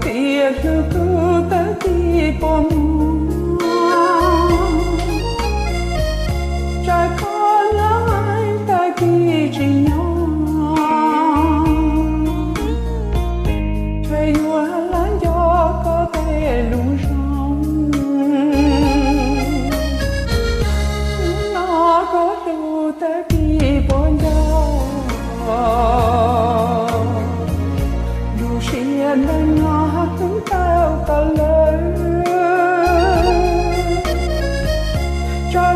tiệt lưu cứ tới đi bom trái có lại ta kỳ chỉ nhau thuê hoa lá gió có thể lù rong nó có đủ tới đi bom dù xiên đang ngó chúng tao ta lớn cho